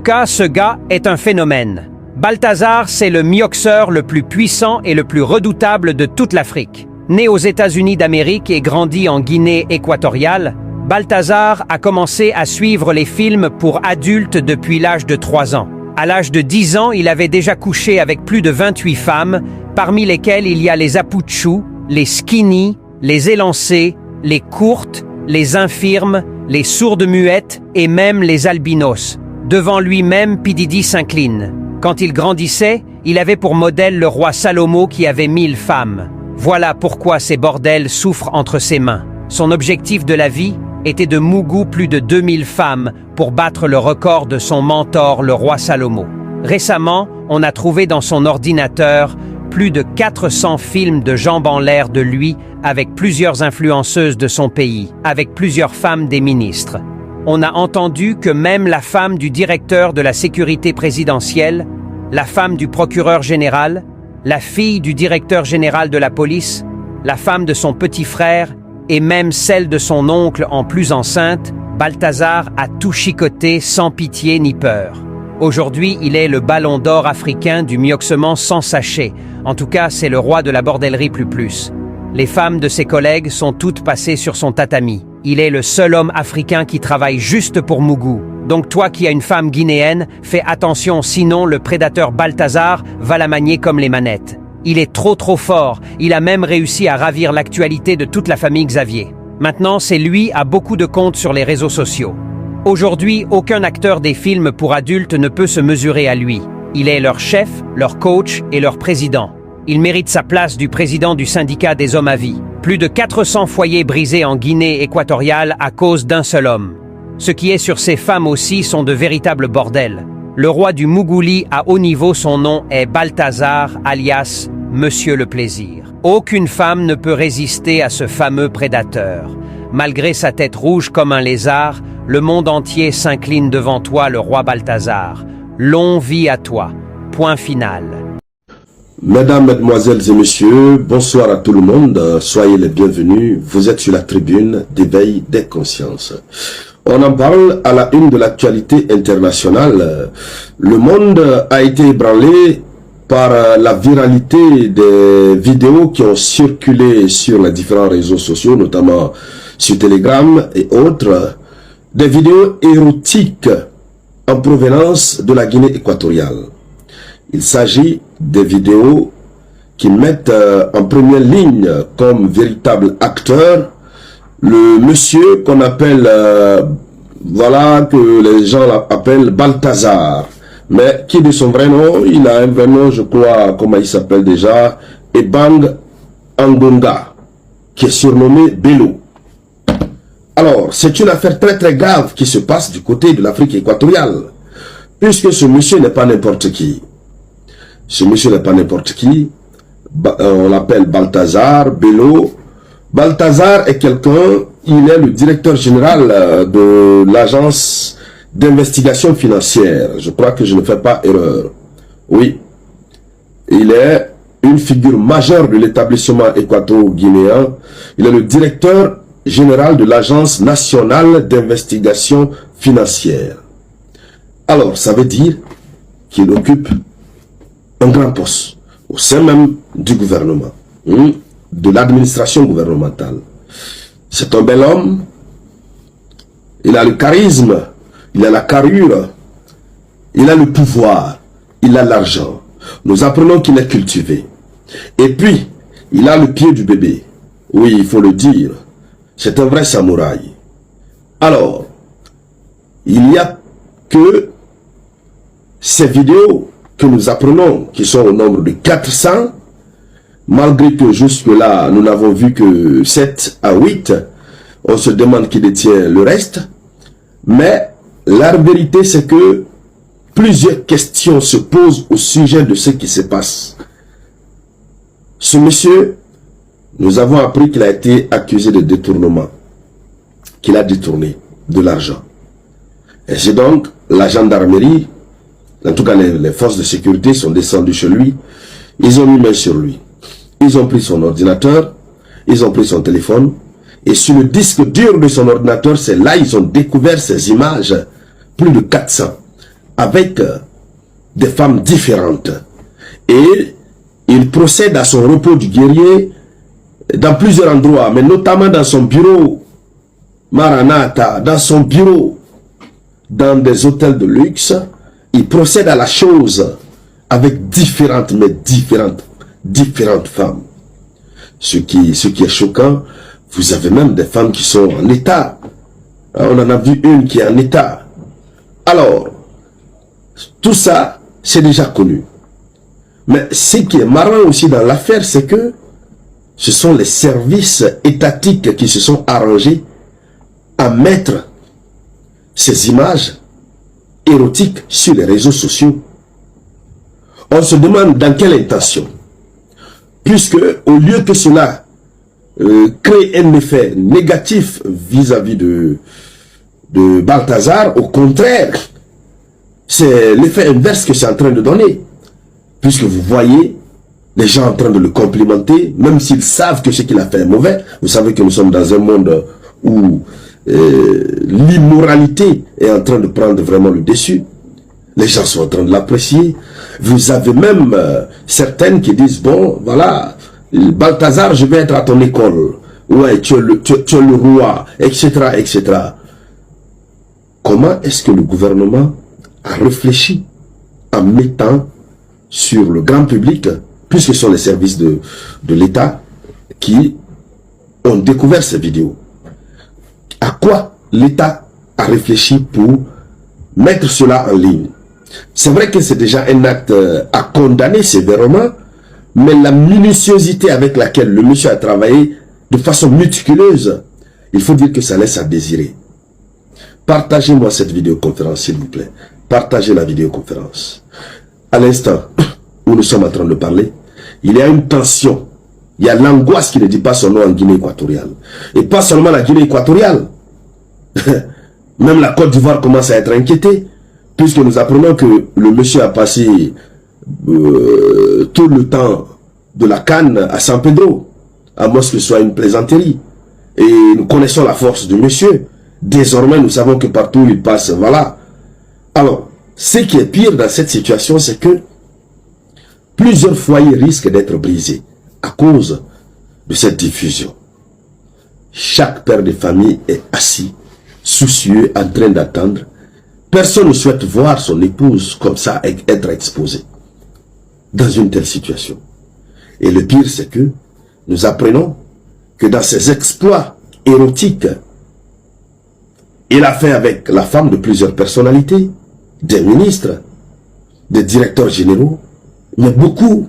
cas, ce gars est un phénomène. Balthazar, c'est le mioxeur le plus puissant et le plus redoutable de toute l'Afrique. Né aux États-Unis d'Amérique et grandi en Guinée équatoriale, Balthazar a commencé à suivre les films pour adultes depuis l'âge de 3 ans. À l'âge de 10 ans, il avait déjà couché avec plus de 28 femmes, parmi lesquelles il y a les aputchous, les skinny, les élancées, les courtes, les infirmes, les sourdes-muettes et même les albinos. Devant lui-même, P. Diddy s'incline. Quand il grandissait, il avait pour modèle le roi Salomo qui avait 1000 femmes. Voilà pourquoi ces bordels souffrent entre ses mains. Son objectif de la vie était de mougou plus de 2000 femmes pour battre le record de son mentor, le roi Salomo. Récemment, on a trouvé dans son ordinateur plus de 400 films de jambes en l'air de lui avec plusieurs influenceuses de son pays, avec plusieurs femmes des ministres. On a entendu que même la femme du directeur de la sécurité présidentielle, la femme du procureur général, la fille du directeur général de la police, la femme de son petit frère et même celle de son oncle en plus enceinte, Balthazar a tout chicoté sans pitié ni peur. Aujourd'hui, il est le ballon d'or africain du mioxement sans sachet. En tout cas, c'est le roi de la bordellerie plus. Les femmes de ses collègues sont toutes passées sur son tatami. Il est le seul homme africain qui travaille juste pour Mougou. Donc toi qui as une femme guinéenne, fais attention, sinon le prédateur Balthazar va la manier comme les manettes. Il est trop fort, il a même réussi à ravir l'actualité de toute la famille Xavier. Maintenant, c'est lui a beaucoup de comptes sur les réseaux sociaux. Aujourd'hui, aucun acteur des films pour adultes ne peut se mesurer à lui. Il est leur chef, leur coach et leur président. Il mérite sa place du président du syndicat des hommes à vie. Plus de 400 foyers brisés en Guinée équatoriale à cause d'un seul homme. Ce qui est sur ces femmes aussi sont de véritables bordels. Le roi du Mougouli à haut niveau, son nom est Balthazar, alias Monsieur le Plaisir. Aucune femme ne peut résister à ce fameux prédateur. Malgré sa tête rouge comme un lézard, le monde entier s'incline devant toi, le roi Balthazar. Longue vie à toi. Point final. Mesdames, Mesdemoiselles et Messieurs, bonsoir à tout le monde. Soyez les bienvenus. Vous êtes sur la tribune d'éveil des consciences. On en parle à la une de l'actualité internationale. Le monde a été ébranlé par la viralité des vidéos qui ont circulé sur les différents réseaux sociaux, notamment sur Telegram et autres, des vidéos érotiques en provenance de la Guinée équatoriale. Il s'agit des vidéos qui mettent en première ligne comme véritable acteur le monsieur qu'on appelle, voilà, que les gens appellent Balthazar. Mais qui de son vrai nom, il a un vrai nom, je crois, comment il s'appelle déjà, Ebang Angonga, qui est surnommé Bello. Alors, c'est une affaire très grave qui se passe du côté de l'Afrique équatoriale, puisque ce monsieur n'est pas n'importe qui. Ce monsieur n'est pas n'importe qui, on l'appelle Balthazar, Bello. Balthazar est quelqu'un, il est le directeur général de l'agence d'investigation financière. Je crois que je ne fais pas erreur. Oui, il est une figure majeure de l'établissement équato-guinéen. Il est le directeur général de l'agence nationale d'investigation financière. Alors, ça veut dire qu'il occupe un grand poste au sein même du gouvernement, de l'administration gouvernementale. C'est un bel homme. Il a le charisme. Il a la carrure, il a le pouvoir, il a l'argent. Nous apprenons qu'il est cultivé. Et puis, il a le pied du bébé. Oui, il faut le dire. C'est un vrai samouraï. Alors, il n'y a que ces vidéos que nous apprenons, qui sont au nombre de 400, malgré que jusque-là, nous n'avons vu que 7 à 8. On se demande qui détient le reste. Mais la vérité, c'est que plusieurs questions se posent au sujet de ce qui se passe. Ce monsieur, nous avons appris qu'il a été accusé de détournement, qu'il a détourné de l'argent. Et c'est donc la gendarmerie, en tout cas les forces de sécurité sont descendues chez lui, ils ont mis main sur lui. Ils ont pris son ordinateur, ils ont pris son téléphone, et sur le disque dur de son ordinateur, c'est là ils ont découvert ces images. Plus de 400. avec des femmes différentes. Et il procède à son repos du guerrier dans plusieurs endroits, mais notamment dans son bureau Maranatha, dans son bureau, dans des hôtels de luxe. Il procède à la chose avec différentes femmes. Ce qui est choquant, vous avez même des femmes qui sont en état. On en a vu une qui est en état. Alors, tout ça, c'est déjà connu. Mais ce qui est marrant aussi dans l'affaire, c'est que ce sont les services étatiques qui se sont arrangés à mettre ces images érotiques sur les réseaux sociaux. On se demande dans quelle intention. Puisque, au lieu que cela crée un effet négatif vis-à-vis de Balthazar, au contraire, c'est l'effet inverse que c'est en train de donner. Puisque vous voyez les gens en train de le complimenter, même s'ils savent que ce qu'il a fait est mauvais. Vous savez que nous sommes dans un monde où l'immoralité est en train de prendre vraiment le dessus. Les gens sont en train de l'apprécier. Vous avez même certaines qui disent, bon, voilà, Balthazar, je vais être à ton école. Ouais, tu es le roi, etc., etc. Comment est-ce que le gouvernement a réfléchi en mettant sur le grand public, puisque ce sont les services de l'État qui ont découvert ces vidéos? À quoi l'État a réfléchi pour mettre cela en ligne? C'est vrai que c'est déjà un acte à condamner sévèrement, mais la minutiosité avec laquelle le monsieur a travaillé de façon méticuleuse, il faut dire que ça laisse à désirer. Partagez-moi cette vidéoconférence, s'il vous plaît. Partagez la vidéoconférence. À l'instant où nous sommes en train de parler, il y a une tension. Il y a l'angoisse qui ne dit pas son nom en Guinée équatoriale. Et pas seulement la Guinée équatoriale. Même la Côte d'Ivoire commence à être inquiétée, puisque nous apprenons que le monsieur a passé tout le temps de la CAN à San Pedro, à moins que ce soit une plaisanterie. Et nous connaissons la force du monsieur. Désormais, nous savons que partout où il passe, voilà. Alors, ce qui est pire dans cette situation, c'est que plusieurs foyers risquent d'être brisés à cause de cette diffusion. Chaque père de famille est assis, soucieux, en train d'attendre. Personne ne souhaite voir son épouse comme ça être exposée dans une telle situation. Et le pire, c'est que nous apprenons que dans ses exploits érotiques, il a fait avec la femme de plusieurs personnalités, des ministres, des directeurs généraux, mais beaucoup.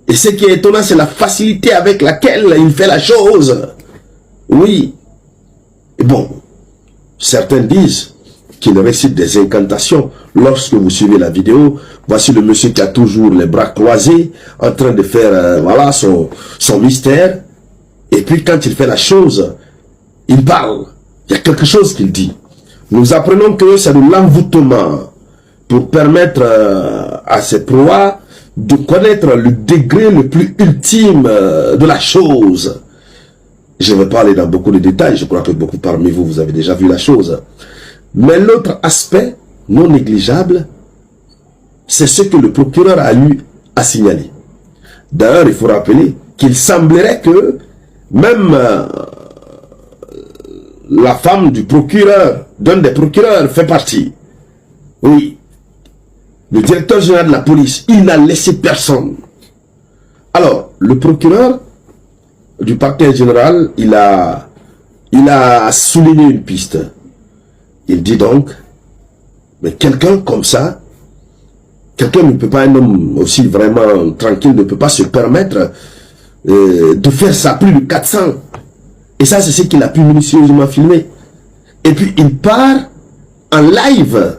Et ce qui est étonnant, c'est la facilité avec laquelle il fait la chose. Oui. Et bon, certains disent qu'il récite des incantations. Lorsque vous suivez la vidéo, voici le monsieur qui a toujours les bras croisés, en train de faire voilà, son mystère. Et puis quand il fait la chose, il parle. Il y a quelque chose qu'il dit. Nous apprenons que c'est de l'envoûtement pour permettre à ses proies de connaître le degré le plus ultime de la chose. Je ne vais pas aller dans beaucoup de détails, je crois que beaucoup parmi vous, vous avez déjà vu la chose. Mais l'autre aspect non négligeable, c'est ce que le procureur a eu à signaler. D'ailleurs, il faut rappeler qu'il semblerait que même la femme du procureur, d'un des procureurs, fait partie. Oui. Le directeur général de la police, il n'a laissé personne. Alors, le procureur du parquet général, il a souligné une piste. Il dit donc, mais quelqu'un comme ça, quelqu'un ne peut pas, un homme aussi vraiment tranquille, ne peut pas se permettre de faire ça plus de 400. Et ça, c'est ce qu'il a pu minutieusement filmer. Et puis, il part en live.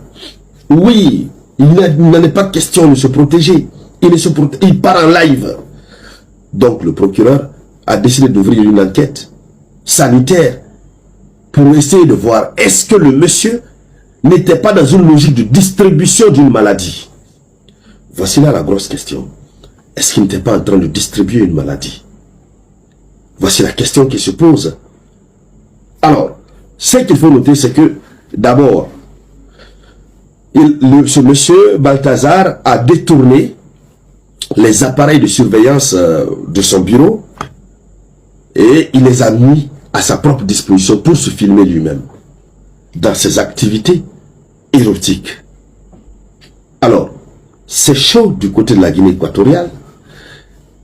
Oui, il n'en est pas question de se protéger. Il part en live. Donc, le procureur a décidé d'ouvrir une enquête sanitaire pour essayer de voir est-ce que le monsieur n'était pas dans une logique de distribution d'une maladie. Voici là la grosse question. Est-ce qu'il n'était pas en train de distribuer une maladie? Voici la question qui se pose. Alors, ce qu'il faut noter, c'est que, d'abord, ce monsieur Balthazar a détourné les appareils de surveillance de son bureau et il les a mis à sa propre disposition pour se filmer lui-même dans ses activités érotiques. Alors, c'est chaud du côté de la Guinée équatoriale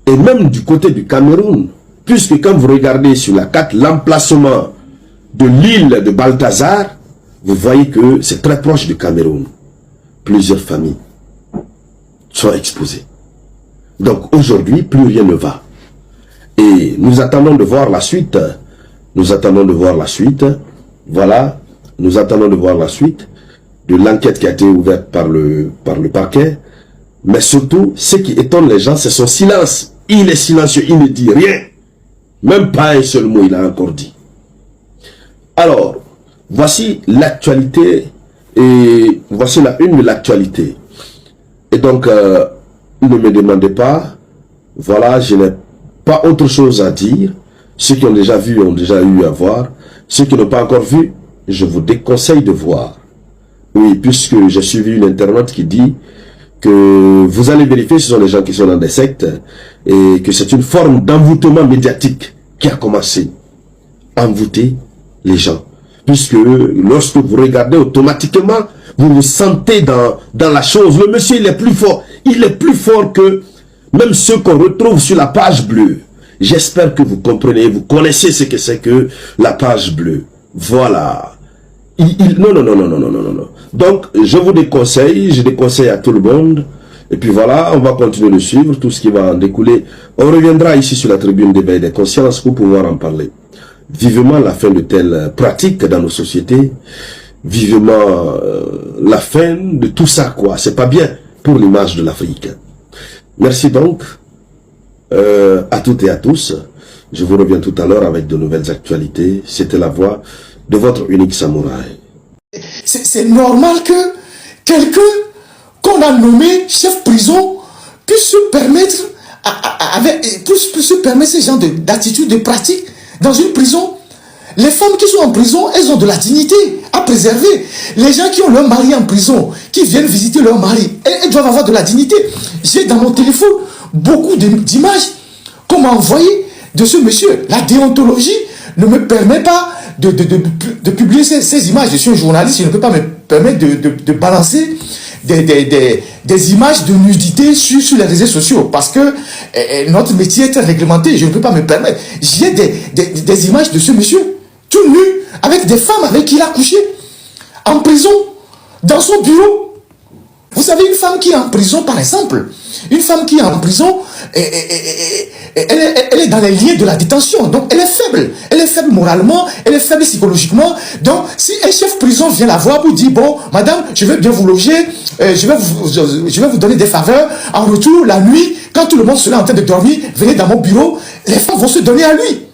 et même du côté du Cameroun, puisque quand vous regardez sur la carte l'emplacement de l'île de Balthazar, vous voyez que c'est très proche du Cameroun. Plusieurs familles sont exposées. Donc aujourd'hui, plus rien ne va. Et nous attendons de voir la suite. Nous attendons de voir la suite. Voilà, nous attendons de voir la suite de l'enquête qui a été ouverte par le parquet. Mais surtout, ce qui étonne les gens, c'est son silence. Il est silencieux, il ne dit rien. Même pas un seul mot, il a encore dit. Alors, voici l'actualité et voici la une de l'actualité. Et donc, ne me demandez pas, voilà, je n'ai pas autre chose à dire. Ceux qui ont déjà vu ont déjà eu à voir. Ceux qui n'ont pas encore vu, je vous déconseille de voir. Oui, puisque j'ai suivi une internaute qui dit que vous allez vérifier, ce sont les gens qui sont dans des sectes et que c'est une forme d'envoûtement médiatique qui a commencé à envoûter les gens. Puisque lorsque vous regardez automatiquement, vous vous sentez dans la chose. Le monsieur, il est plus fort. Il est plus fort que même ceux qu'on retrouve sur la page bleue. J'espère que vous comprenez, vous connaissez ce que c'est que la page bleue. Voilà. Non. Donc, je vous déconseille, je déconseille à tout le monde. Et puis voilà, on va continuer de suivre tout ce qui va en découler. On reviendra ici sur la tribune d'éveil des consciences pour pouvoir en parler. Vivement la fin de telles pratiques dans nos sociétés. Vivement la fin de tout ça, quoi. C'est pas bien pour l'image de l'Afrique. Merci donc à toutes et à tous. Je vous reviens tout à l'heure avec de nouvelles actualités. C'était la voix de votre unique samouraï. C'est normal que quelqu'un qu'on a nommé chef prison puisse se permettre puisse se permettre ce genre d'attitude, de pratique dans une prison. Les femmes qui sont en prison, elles ont de la dignité à préserver. Les gens qui ont leur mari en prison, qui viennent visiter leur mari, elles doivent avoir de la dignité. J'ai dans mon téléphone beaucoup d'images qu'on m'a envoyées de ce monsieur. La déontologie ne me permet pas de publier ces images. Je suis un journaliste, je ne peux pas me permettre de balancer des images de nudité sur les réseaux sociaux parce que notre métier est très réglementé. Je ne peux pas me permettre. J'ai des images de ce monsieur tout nu avec des femmes avec qui il a couché en prison, dans son bureau. Vous savez, une femme qui est en prison, par exemple, une femme qui est en prison, elle est dans les liens de la détention. Donc, elle est faible. Elle est faible moralement, elle est faible psychologiquement. Donc, si un chef prison vient la voir pour dire, bon, madame, je vais bien vous loger, je vais vous donner des faveurs. En retour, la nuit, quand tout le monde sera en train de dormir, venez dans mon bureau, les femmes vont se donner à lui.